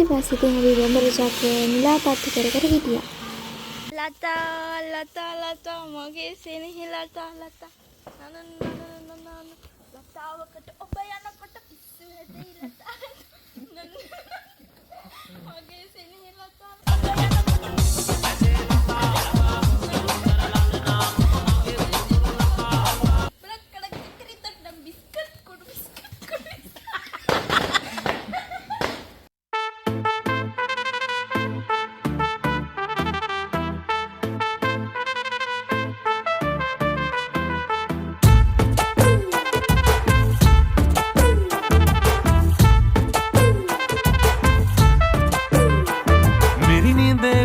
ඊට පස්සේ ඉතින් අපි බොම්බර චක්‍රය නිලාපත්තු කර කර හිටියා. ලතා මගේ සෙනෙහි ලතා ලතාවකට ඔබ යනකොට පිස්සු හැදෙයි ලතා මගේ සෙනෙහි ලතා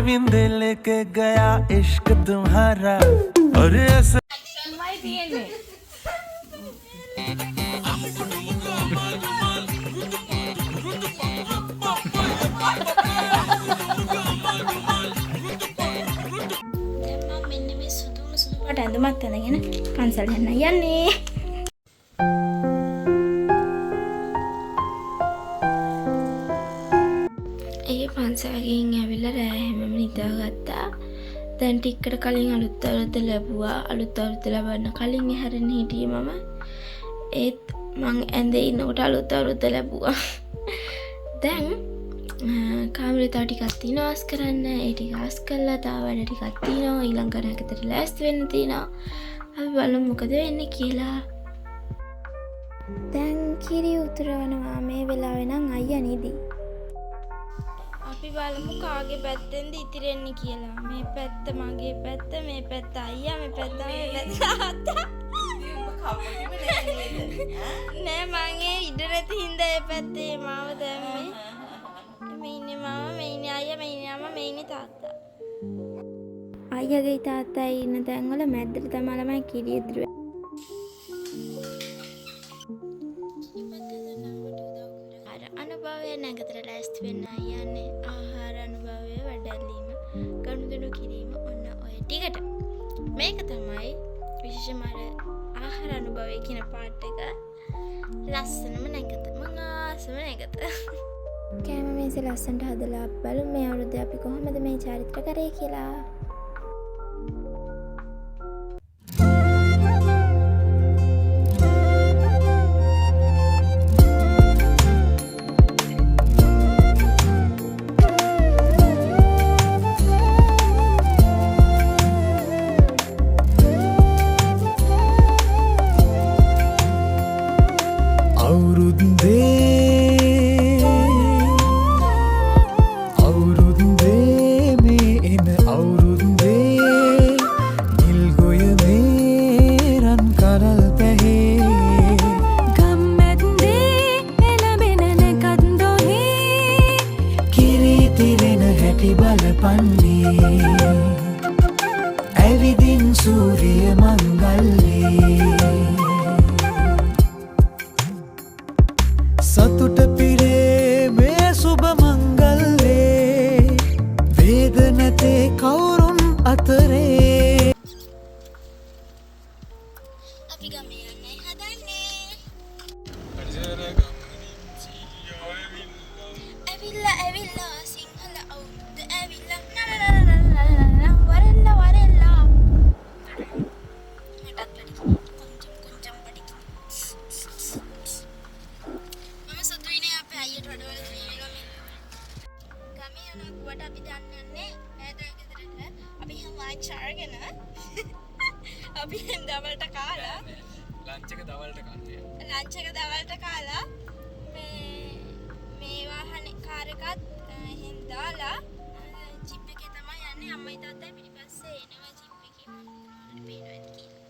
विंदे लेके गया इश्क तुम्हारा और ऐसे මෙන්න මේ සුදුම සුදු පාට ඇඳුමක් අඳගෙන පන්සල් යන්න යන්නේ. ඒ පන්සලකින් ඇවිල්ලා රෑ හැමම නිදාගත්තා. දැන් ටිකකට කලින් අලුත් අවුරුද්ද ලැබුවා. අලුත් අවුරුද්ද ලබන්න කලින් හැරෙන්න හිටියේ මම. ඒත් මං ඇඳේ ඉන්නකොට අලුත් අවුරුද්ද ලැබුවා. දැන් කාමරේ තව ටිකක් තියෙනවා ආස් කරන්න. ඒ ටික ආස් කළා තව වැඩ ටිකක් තියෙනවා. ඊළඟ කරකට ලෑස්ති වෙන්න තියෙනවා. අපි බලමු මොකද වෙන්නේ කියලා. දැන් කිරි උතුරවනවා මේ වෙලාවේ නම් අයියා නිදි. අපි බලමු කාගේ පැත්තෙන්ද ඉතිරෙන්නේ කියලා. මේ පැත්ත මගේ පැත්ත, මේ පැත්ත අයියා, මේ පැත්ත තාත්තා. නෑ මං ඒ ඉඩ නැති හින්දා ඒ පැත්තේ මාව දැම්මේ. මේ ඉන්නේ මාව, මේ ඉන්නේ අයියා, මේ ඉන්නේ අම්මා, මේ ඉන්නේ තාත්තා. අයියාගේ තාත්තයි ඉන්න තැන්වල මැද්දට තමයි ළමයි කිරි ඉතුරු. අනුභවය නැගතර ලෑස්ති වෙන්න යන්නේ. ආහාර අනුභවය වඩාලීම, ගනුදෙනු කිරීම ඔන්න ඔය ටිකට. මේක තමයි විශේෂම ආහාර අනුභවය කියන පාර්ට් එක. ලස්සනම නැගත. මම ආසම නැගත. කෑම මේසෙ ලස්සනට හදලා බලමු මේ අවුරුද්දේ අපි කොහොමද මේ චාරිත්‍ර කරේ කියලා. ඇවිදින් සූරිය මංගල්ලේ සතුට පිරේ මේ සුබ මංගල්ලේ වේද නැතේ කවුරුන් අතරේ අපි ගමේ යන්නේ හදන්නේ. ඇවිල්ලා සිංහල අවුරුද්ද ඇවිල්ලා අපි දවල්ට කාලා ලන්ච් එක දවල්ට කාලා මේ වාහනේ කාර් එකත් එහෙන් දාලා ජිප් එකේ තමයි යන්නේ. අම්මයි තාත්තයි පිටිපස්සේ එනවා ජිප් එකේ. මම පේනවා ඇති කියලා.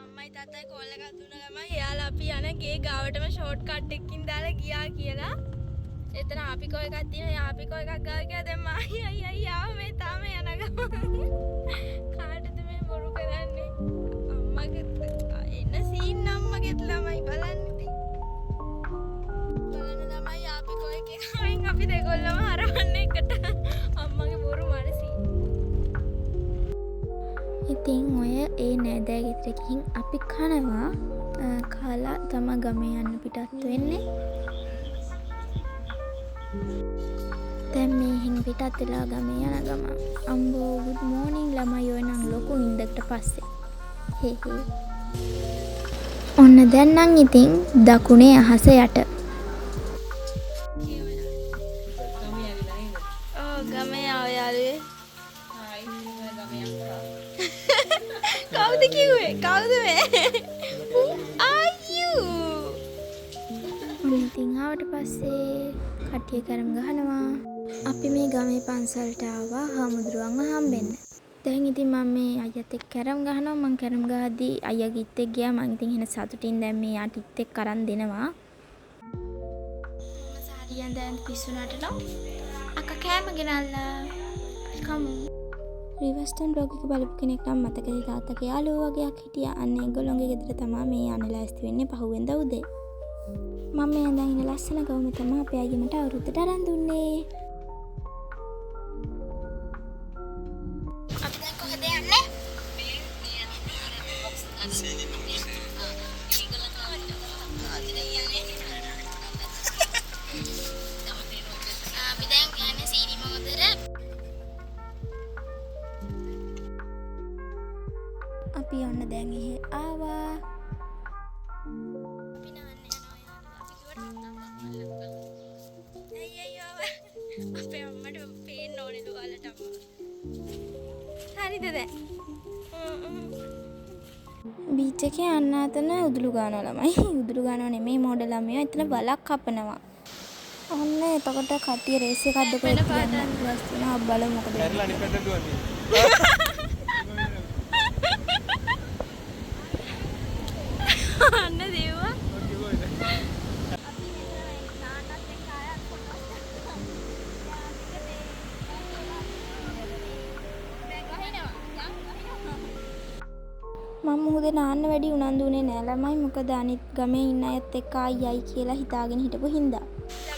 අම්මයි තාත්තයි කෝල් එකක් දුන්න ගමන් එයාලා අපි යන ගේ ගාවටම ෂෝට් කට් එකකින් දාලා ගියා කියලා. එතන ආපිකෝ එකක් තියෙනවා. ආපිකෝ එකක් ගාව ගියා. දැන් මයි ආව මේ තාම යන ගමන් කාටද මේ බොරු කරන්නේ? අම්මගෙත් එන්න සීන් අම්මගෙත් ළමයි බලන්න ඉතින්. බලන්න ළමයි ආපිකෝ එකේ ගාවෙන් අපි දෙගොල්ලම හරවන්න එකට. අම්මගේ බොරු මානසී. ඉතින් ඔය ඒ නෑදෑ ගෙදර ගිහින් අපි කනවා. කාලා තමයි ගමේ යන්න පිටත් වෙන්නේ. දැන් මේ හින් පිටත් වෙලා ගමේ යන ගම. අම්බෝ good morning ළමයි ඔය නම් ලොකු ඉඳකට පස්සේ. හේ. ඔන්න දැන් නම් ඉතින් දකුණේ අහස යට. ගමේ ආව යාළුවේ. කවුද කිව්වේ? කවුද මේ? Are you? ඉතින් ආවට පස්සේ කට්ටිය කරම් ගහනවා. අපි මේ ගමේ පන්සලට ආවා හාමුදුරුවන්ව හම්බෙන්න. දැන් ඉතින් මම මේ අයියත් එක්ක කරම් ගහනවා. මං කරම් ගහද්දී අයියා ගිත් එක්ක ගියා. මං ඉතින් එන සතුටින් දැන් මේ යටිත් එක්ක කරන් දෙනවා. මම සාරියෙන් දැන් පිස්සුනට නෝ. අක්කා කෑම ගෙනල්ලා. කමු. රිවර්ස්ටන් බ්ලොග් එක බලපු කෙනෙක් නම් මතකද තාත්තගේ යාළුවෝ වගේක් හිටියා. අන්න ඒගොල්ලෝගේ ගෙදර තමයි මේ යන්න ලෑස්ති වෙන්නේ පහුවෙන්ද උදේ. මම මේ අඳන් ඉන්න ලස්සන ගවුම තමයි අපේ අයියා මට අවුරුද්දට අරන් දුන්නේ. අපි දැන් කොහෙද යන්නේ? අපි දැන් යන්නේ සීනි මොකදද? අපි ඔන්න දැන් එහෙ ආවා. අපි නාන්න යනවා යාළුවා. අපි කිව්වට අයියෝ අපේ අම්මට පේන්න ඕනේ ඔයාලට අම්මා. හරිද දැන්? බීච් එකේ යන්න අතන උදුළු ගානවා ළමයි. උදුළු ගානවා නෙමෙයි මෝඩ ළමයෝ. එතන වලක් කපනවා. ඔන්න එතකොට කට්ටිය රේස් එකක් දෙකක් තියන්න ලෑස්ති වෙනවා. බලමු මොකද වෙන්නේ. හැරිලා අනිත් පැත්තට දුවන්නේ. අන්න දේවා. මම මුහුදේ නාන්න වැඩි උනන්දු උනේ නෑ ළමයි. මොකද අනිත් ගමේ ඉන්න අයත් එක්ක අයියයි කියලා හිතාගෙන හිටපු හින්දා.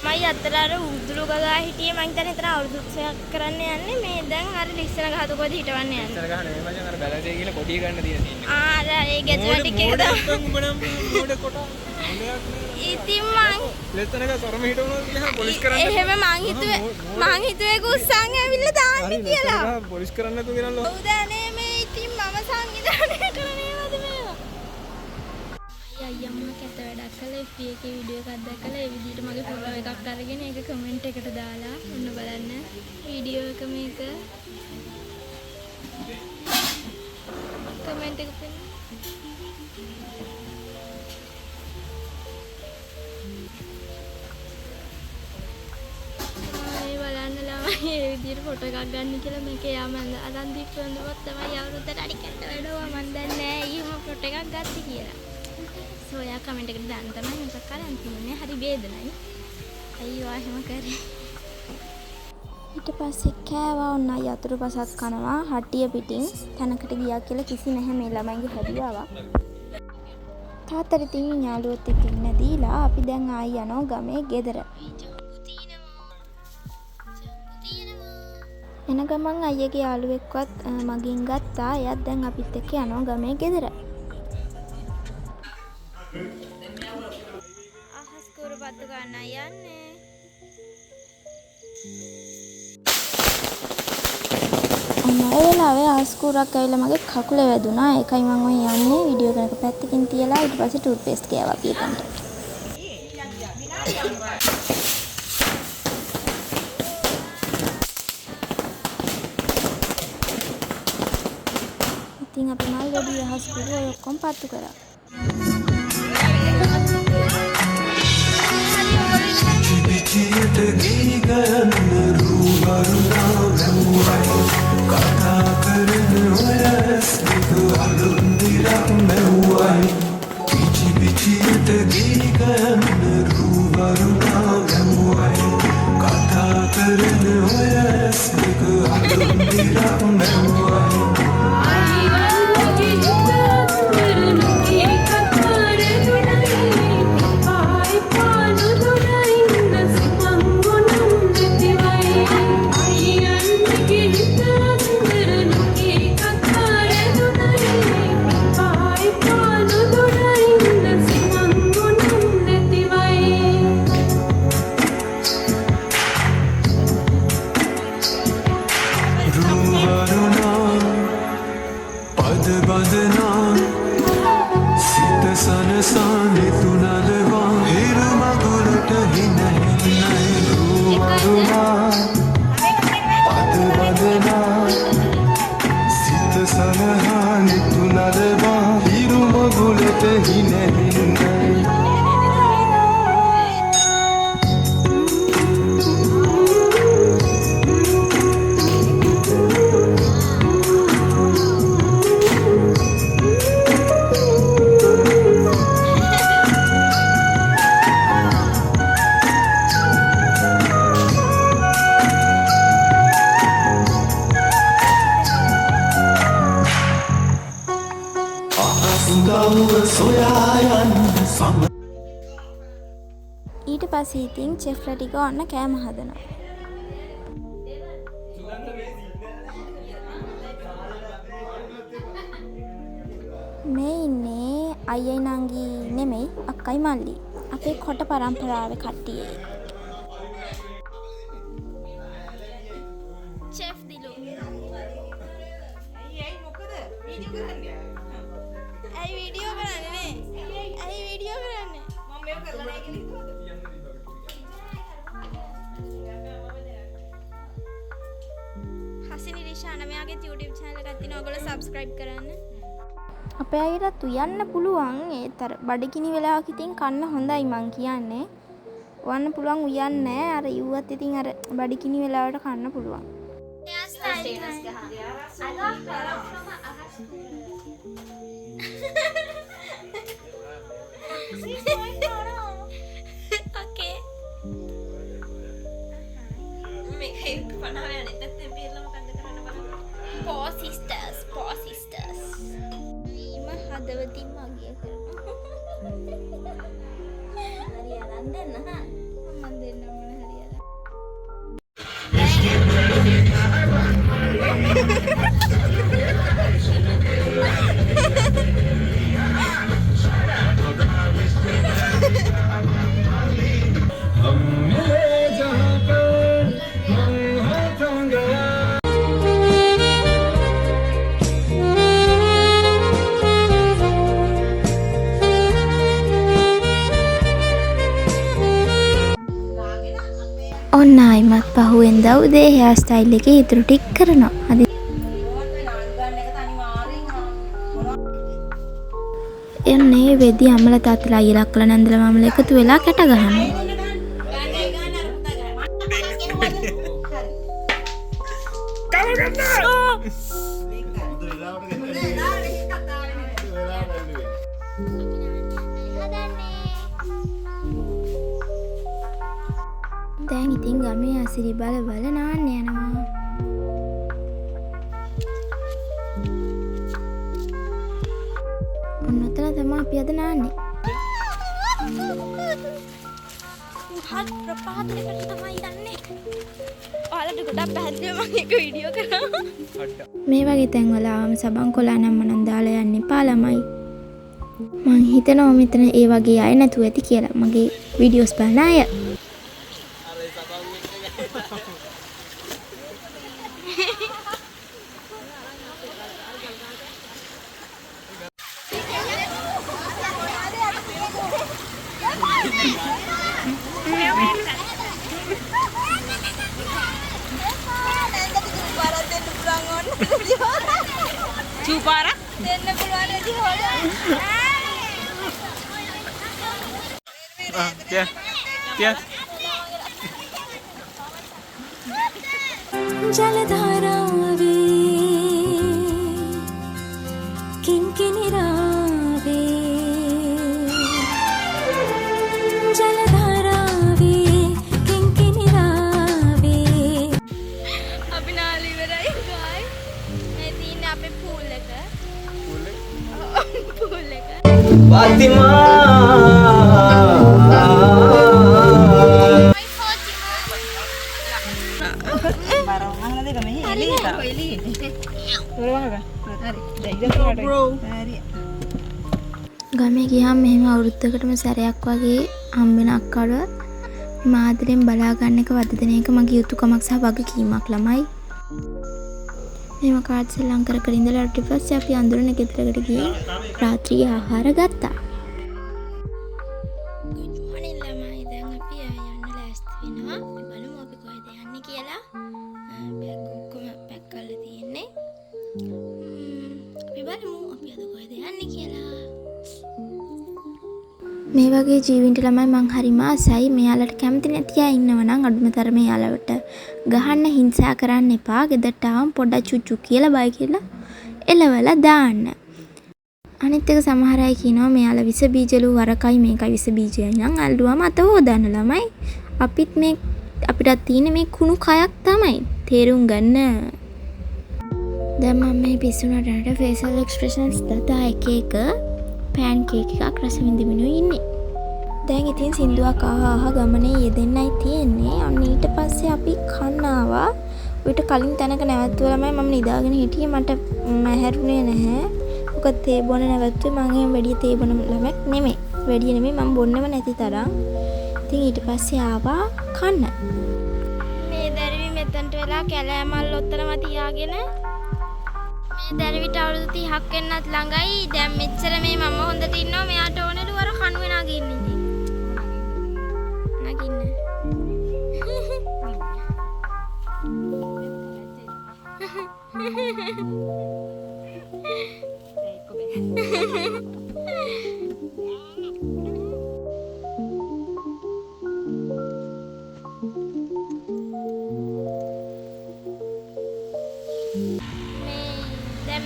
ළමයි අතට අර උදුළු ගගා හිටියේ මං හිතන්නේ එතන අවුරුදු උත්සවයක් කරන්න යන්නේ. මේ දැන් අර ලිස්සන ගහතු කොහෙද හිටවන්න යන්නේ. ලිස්සන ගහන මේ මචං අර බැලන්ස් එක කියලා කොඩිය ගන්න තියෙනවා. අර ඒ ගෙදර ටිකේ තමයි. උඹ නම් මොඩ කොට. ඉතින් මං ලිස්සන ගහ තරම හිටවනවා කියලා පොලිස් කරන්න. එහෙම මං හිතුවේ කුස්සන් ඇවිල්ලා දාන්න කියලා. පොලිස් කරන්න නැතුව ගෙනල්ලා. ඔව් දානේ මේ ඉතින් මම සංවිධානය කරන්නේවද මේවා. අයියා මම කැත වැඩක් කළා. FB එකේ වීඩියෝ එකක් දැකලා ඒ විදිහට මගේ ෆොටෝ එකක් අරගෙන ඒක කමෙන්ට් එකට දාලා ඔන්න බලන්න වීඩියෝ එක මේක කමෙන්ට් එක පෙන්න. බලන්න ළමයි ඒ විදිහට ෆොටෝ එකක් ගන්න කියලා මේකේ යාම අරන් දීපුවොත් තමයි අවුරුද්දට අඩි කැට වැඩුවා. මන් දන්නේ නෑ ඊම ෆොටෝ එකක් ගත්ත කියලා. සෝයා කමෙන්ට් එකට දාන්න තමයි මම කරන් තියන්නේ. හරි වේදනයි. අයියෝ එහෙම කරේ. ඊට පස්සේ කෑවා ඔන්න යතුරු පසක් කනවා හටිය පිටින් තැනකට ගියා කියලා කිසි නැහැ මේ ළමයිගේ හැදියාවක්. තාත්තට තින් යාළුවොත් එක්ක ඉන්න දීලා අපි දැන් ආයි යනවා ගමේ ගෙදර. එන ගමන් අයියගේ යාළුවෙක්වත් මගින් ගත්තා. එයාත් දැන් අපිත් එක්ක යනවා ගමේ ගෙදර. අහස් කුරුපත්තු ගන්න යන්නේ. ඔන්න ඒ වෙලාවේ අහස් කුරක් ඇවිල්ලා මගේ කකුල වැදුනා. ඒකයි මම ඔය යන්නේ වීඩියෝ කරක පැත්තකින් තියලා ඊට පස්සේ ටූත් පේස්ට් ගෑවා අපි එතනට. ඉතින් අපි මල් වැඩි අහස් කුරු ඔක්කොම පත්තු කරා. පිටියට ගිනි ගන්න රුවරුනා වැව්වයි කතා කරන ඔයස් දෙක අලුත් දිරක් නැව්වයි පිටියට ගිනි ගන්න රුවරුනා වැව්වයි කතා කරන ඔයස් දෙක අලුත් දිරක් නැව්වයි ही नहीं मैं ඊට පස්සේ ඉතින් චෙෆ්ලා ටික ඔන්න කෑම හදනවා. මේ ඉන්නේ අයියයි නංගි නෙමෙයි අක්කයි මල්ලි. අපේ කොට පරම්පරාවේ කට්ටිය. චෙෆ් දිලු. ඇයි මොකද වීඩියෝ කරන්නේ? ඇයි වීඩියෝ කරන්නේ? ඇයි වීඩියෝ කරන්නේ? මම මේක කරලා නැහැ කියලා හිතුවද? හසිනි රිෂාන මෙයාගේ YouTube channel එකක් තියෙනවා. ඔයගොල්ලෝ subscribe කරන්න. අපේ අයියටත් උයන්න පුළුවන්. ඒතර බඩගිනි වෙලාවක ඉතින් කන්න හොඳයි මං කියන්නේ. උයන්න පුළුවන් උයන්නේ නැහැ. අර යුවත් ඉතින් අර බඩගිනි වෙලාවට කන්න පුළුවන්. Okay. Poor sisters. හදවතින් මගේ කරනවා. හරියනම් දෙන්න හා. මම දෙන්න මොන හරියලා. ඔන්න ආයිමත් පහුවෙන්ද උදේ හෙයා ස්ටයිල් එකේ ඉතුරු ටික කරනවා. අද එන්නේ වෙදි අමල තාත්තලා අයියලා අක්කලා නන්දලා මමලා එකතු වෙලා කැට ගහනවා. දැන් ඉතින් ගමේ අසිරි බල නාන්න යනවා. ඔන්නතන තමයි අපි අද නාන්නේ. හත් ප්‍රපාතයකට තමයි යන්නේ. ඔයාලට ගොඩක් පැහැදිලිව මම එක වීඩියෝ කරා. මේ වගේ තැන්වල ආවම සබන් කොලා නම් මනම් දාලා යන්න එපා ළමයි. මං හිතනවා මෙතන ඒ වගේ අය නැතුව ඇති කියලා. මගේ වීඩියෝස් බලන අය. Cupara? දෙන්න පුළුවන් ඇති හොලා. जलधारावे किंकिनिरावे जलधारावे किंकिनिरावे අපි නාලි ඉවරයි ගායි. මේ තියෙන්නේ අපේ පූල් එක. පූල් එක. ගමේ ගියාම මෙහෙම අවුරුද්දකටම සැරයක් වගේ හම්බෙන අක්කාට මාදරෙන් බලා ගන්න එක වද දෙන එක මගේ යුතුයකමක් සහ වගකීමක් ළමයි. මෙහෙම කාඩ් සෙල්ලම් කර කර ඉඳලා ඊට පස්සේ අපි අඳුරන ගෙදරකට ගිහින් රාත්‍රී ආහාර ගත්තා. Good morning ළමයි. දැන් අපි යන්න ලෑස්ති වෙනවා. බලමු අපි කොහෙද යන්නේ කියලා. බෑග් ඔක්කොම පැක් කරලා තියෙන්නේ. අපි බලමු අපි අද කොහෙද යන්නේ කියලා. මේ වගේ ජීවින්ට ළමයි මං හරිම ආසයි. මෙයාලට කැමති නැති අය ඉන්නව නම් අඩුම තරමේ යාලවට ගහන්න හිංසා කරන්න එපා. ගෙදරට ආවම පොඩ්ඩක් චුචු කියලා බයි කියලා එලවලා දාන්න. අනිත් එක සමහර අය කියනවා මෙයාලා විස බීජලු වරකයි මේකයි විස බීජයයි නම් අල්ලුවාම අත හොදන්න ළමයි. අපිටත් තියෙන මේ කුණු කයක් තමයි. තේරුම් ගන්න. දැන් මම මේ පිස්සුනට ෆේෂල් එක්ස්ප්‍රෙෂන්ස් දතා එක පෑන් කේක් එකක් රස විඳිමිනු ඉන්නේ. දැන් ඉතින් සින්දුවක් ආහ ගමනේ යෙදෙන්නයි තියෙන්නේ. අන්න ඊට පස්සේ අපි කන්න ආවා. ඌට කලින් තැනක නැවතුවා ළමයි මම නිදාගෙන හිටියේ. මට මහැරුනේ නැහැ. මොකද තේ බොන නැවතුවේ මම එහෙම වැඩි තේ බොන ළමෙක් නෙමෙයි. වැඩි නෙමෙයි මම බොන්නෙම නැති තරම්. ඉතින් ඊට පස්සේ ආවා කන්න. මේ දැරිවි මෙතනට වෙලා කැලෑමල් ඔත්තනම තියාගෙන මේ දැරිවිට අවුරුදු 30ක් වෙන්නත් ළඟයි. දැන් මෙච්චර මේ මම හොඳට ඉන්නවා. මෙයාට ඕනෙලු අර කණුවේ නගින්න ඉතින්. නගින්න.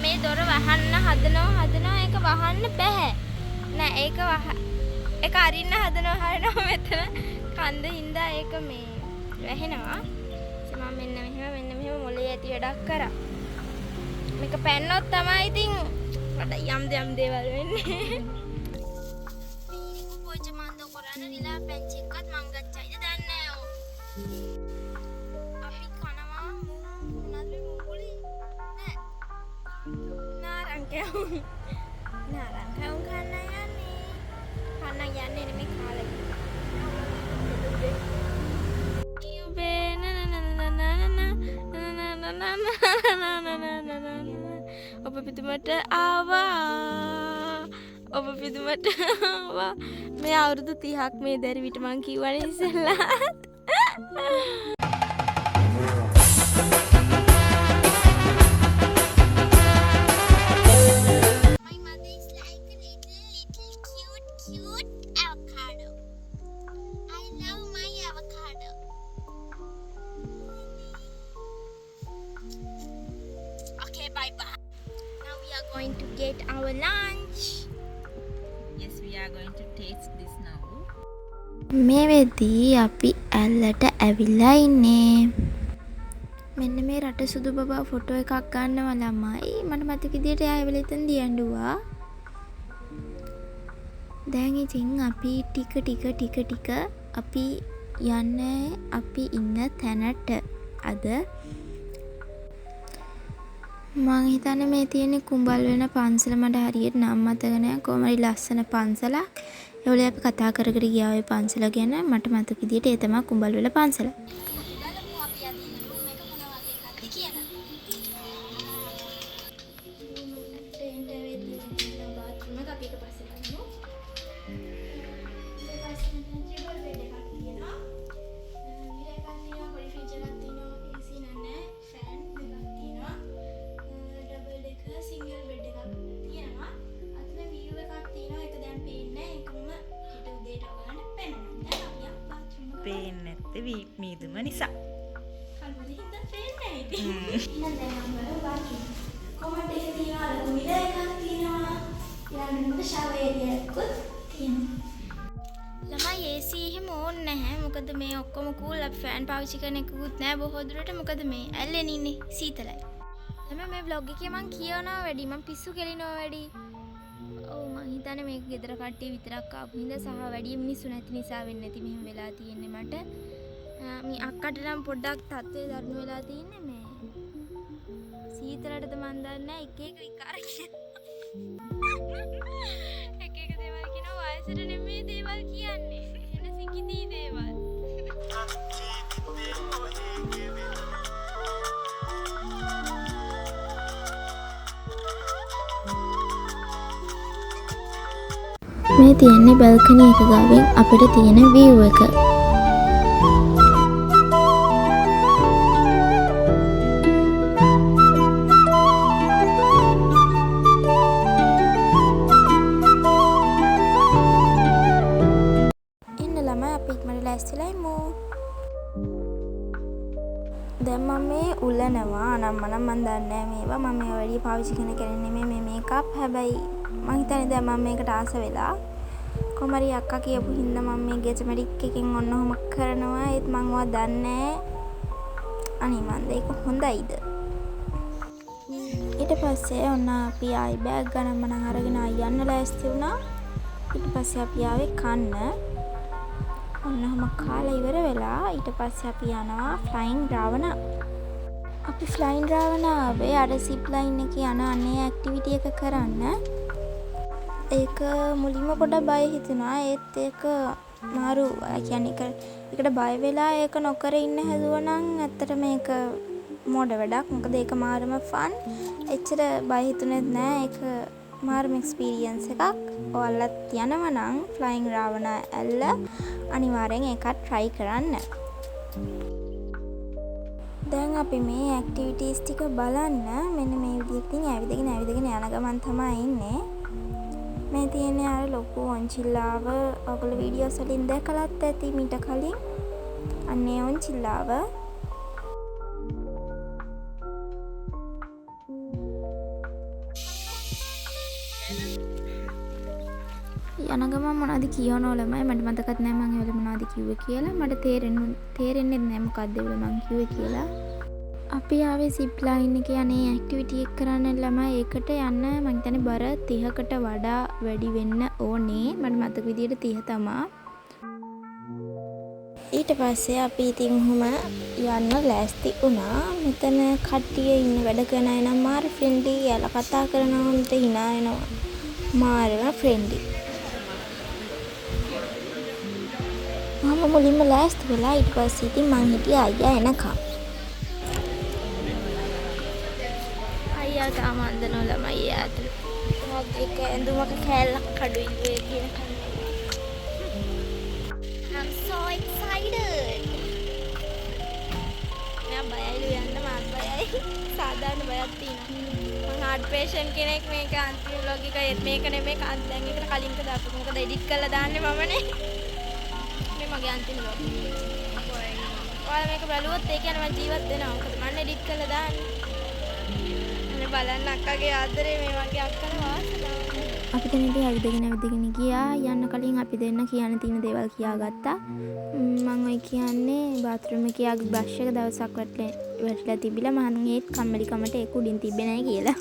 මේ දොර වහන්න හදනවා ඒක වහන්න බෑ නෑ ඒක අරින්න හදනවා මෙතන කන්ද හින්දා ඒක මේ වැහෙනවා මම මෙන්න මෙහෙම මොලේ ඇති වැඩක් කරා මේක පැන්නොත් තමයි ඉතින් වඩ යම් දේවල් වෙන්නේ පොච්ච මන්ද කරන්න රිලා පැන්ච් එකක්වත් මං ගච්චයිද දන්නේ අපි කනවා මොනවද මුගුලි නෑ නාරංකයන් කන්න යන්නේ නෙමෙයි කාලේ ඔබ පිටුමට ආවා මේ අවුරුදු 30ක් මේ දැරිවිට මං කිව්වනේ ඉස්සෙල්ලා going to get our lunch. Yes, we are going to taste this now. මේ වෙද්දී අපි ඇල්ලට ඇවිල්ලා ඉන්නේ. මෙන්න මේ රට සුදු බබා ෆොටෝ එකක් ගන්නවා ළමයි. මට මතක විදියට එයා ඇවිල්ලා ඉතින් දියඬුවා. දැන් ඉතින් අපි ටික අපි යන්නේ අපි ඉන්න තැනට අද මං හිතන්නේ මේ තියෙන කුඹල් වෙන පන්සල මට හරියට නම් මතක නැහැ කොහොම හරි ලස්සන පන්සලක් ඒවලේ අපි කතා කර ගියා ඔය පන්සල ගැන මට මතක විදියට ඒ තමයි කුඹල් වෙල පන්සල. පේන්නේ නැත්තේ මීදුම නිසා. කල්පද හින්දා පේන්නේ නැහැ ඉතින්. දැන් නම් බලන්න කොහොමද ඒක තියනවා අර කුමිල එකක් තියනවා. ඊළඟට ෂවර් ඒරියාකුත් තියෙනවා. ළමයි AC එහෙම ඕනේ නැහැ. මොකද මේ ඔක්කොම කූල් අපි ෆෑන් පාවිච්චි කරන එකකුත් නැහැ බොහෝ දුරට. මොකද මේ ඇල්ලෙන ඉන්නේ සීතලයි. ළමයි මේ vlog එකේ මං කියනවා වැඩි මං පිස්සු කෙලිනවා වැඩි. ඔව් මං හිතන්නේ මේක ගෙදර කට්ටිය විතරක් ආපු හින්දා සහ වැඩි මිනිස්සු නැති නිසා වෙන්නේ නැති මෙහෙම වෙලා තියෙන්නේ මට. මේ අක්කට නම් පොඩ්ඩක් තත්ත්වය දරුණු වෙලා තියෙන්නේ මේ සීතලටද මන් දන්නේ නැහැ එක විකාර එක දේවල් කියනවා වයසට නෙමෙයි දේවල් කියන්නේ එන සිකිතී දේවල් මේ තියෙන්නේ බල්කනි එක ගාවින් අපිට තියෙන view එක. ලෑස්තිලා ඉමු. දැන් මම මේ උලනවා නම් මම දන්නේ මේවා මම මේ වැඩි පාවිච්චි කරන කෙනෙක් නෙමෙයි මේ මේකප්. හැබැයි මං හිතන්නේ දැන් මම මේකට ආස වෙලා කොමරි අක්කා කියපු හින්දා මම මේ ගෙචමැටික් එකෙන් ඔන්න ඔහොම කරනවා. ඒත් මං ඔයා දන්නේ අනේ මන්ද ඒක හොඳයිද? ඊට පස්සේ ඔන්න අපි ආයි බෑග් ගන්න මනම් අරගෙන යන්න ලෑස්ති වුණා. ඊට පස්සේ අපි ආවේ කන්න. ඔන්නම කාලා ඉවර වෙලා ඊට පස්සේ අපි යනවා ෆ්ලයින් රාවණා. අපි ෆ්ලයින් රාවණා ආවේ අර සිප් ලයින් එකේ යන අනේ ඇක්ටිවිටි එක කරන්න. ඒක මුලින්ම පොඩ්ඩක් බය හිතුණා. ඒත් ඒක මාරු කියන්නේ ඒකට බය වෙලා ඒක නොකර ඉන්න හැදුවා නම් ඇත්තට මේක මොඩ වැඩක්. මොකද ඒක මාරම ෆන්. එච්චර බය හිතුනේත් නෑ. ඒක මාරම එක්ස්පීරියන්ස් එකක්. ඔයාලත් යනවා නම් ෆ්ලයින් රාවණා ඇල්ල අනිවාර්යෙන් ඒකත් try කරන්න. දැන් අපි මේ ඇක්ටිවිටීස් ටික බලන්න මෙන්න මේ විදිහකින් ඇවිදගෙන යන ගමන් තමයි ඉන්නේ. මේ තියෙන්නේ අර ලොකු ඔන්චිල්ලාව. ඔයගොල්ලෝ වීඩියෝස් වලින් දැකලත් ඇති මීට කලින්. අන්නේ ඔන්චිල්ලාව. යන ගමන් මොනවද කියනවලමයි මට මතකත් නෑ මම ඒවල මොනවද කිව්වේ කියලා. මට තේරෙන්නේ නෑ මොකක්ද ඒවල මම කිව්වේ කියලා. අපි ආවේ සිප් ලයින් එකේ අනේ ඇක්ටිවිටි එක කරන්න ළමයි. ඒකට යන්න මම හිතන්නේ බර 30කට වඩා වැඩි වෙන්න ඕනේ. මට මතක විදියට 30 තමා. ඊට පස්සේ අපි ඉතින් ඔහම යන්න ලෑස්ති වුණා. මෙතන කට්ටිය ඉන්න වැඩ කරන අය නම් මාර ෆ්‍රෙන්ඩ්ලි. යාලා කතා කරනවා මට hina එනවා. මාරම ෆ්‍රෙන්ඩ්ලි. මම මුලින්ම ලෑස්ති වෙලා ඊට පස්සේ ඉතින් මං හිටියා අයියා එනකම්. අයියා තාම අඳනෝ ළමයි යාට. මොකක් එක ඇඳුමක කෑල්ලක් කඩුවේ කියන කන්නේ. I'm so excited. මම බයයිලු යන්න මාත් බයයි. සාමාන්‍ය බයක් තියෙනවා. මම හાર્ට් පේෂන්ට් කෙනෙක්. මේක අන්තිම vlog එක මේක නෙමෙයි දැන් එකට කලින්ක දාපු. මොකද එඩිට් කරලා දාන්නේ මමනේ. මගේ අන්තිම vlog. ඔයාලා මේක බලුවොත් ඒ කියන්නේ මම ජීවත් වෙනවා. මොකද මම එඩිට් කරලා දාන්නේ. අනේ බලන්න අක්කගේ ආදරේ මේ වගේ අක්කන වාසනාව. අපි දැන් ඇවිදගෙන ගියා. යන්න කලින් අපි දෙන්න කියන්න තියෙන දේවල් කියාගත්තා. මම ඔය කියන්නේ බාත්රූම් එකේ ආගේ බ්‍රෂ් එක දවසක් වැටලා තිබිලා මම ඒත් කම්මැලිකමට ඒක උඩින් තිබ්බේ නැහැ කියලා.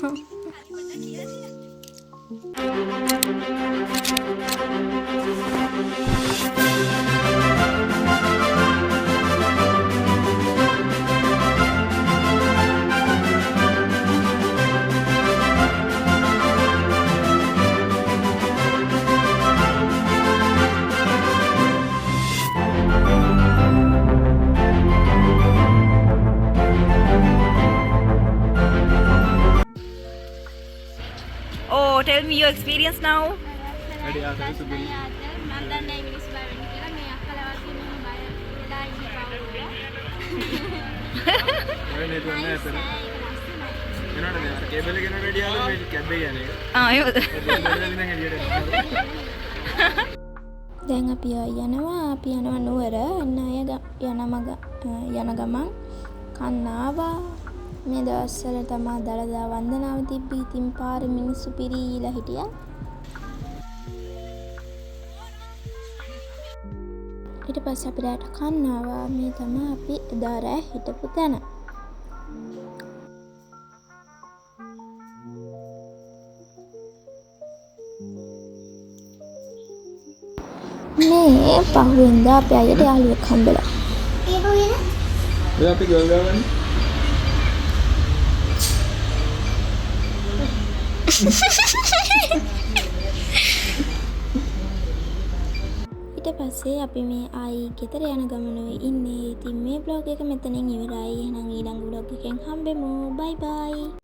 Oh, tell me your experience now. දැන් අපි යනවා නුවර. අන්න අය යන ගමන් කන්නාවා. මේ දවස්වල තමා දළදා වන්දනාව තිබ්බී. ඉතින් පාරේ මිනිස්සු පිරීලා හිටියා. ඊට පස්සේ අපි රැට කන්නාවා. මේ තමයි අපි එදා රෑ හිටපු තැන. මේ පහුවෙන්දා අපේ අයියට යාළුවෙක් හම්බෙලා. අපි ගංගාවනේ. ඊට පස්සේ අපි මේ ආයි ගෙදර යන ගමනේ ඉන්නේ. ඉතින් මේ vlog එක මෙතනින් ඉවරයි. එහෙනම් ඊළඟ vlog එකෙන් හම්බෙමු. bye bye.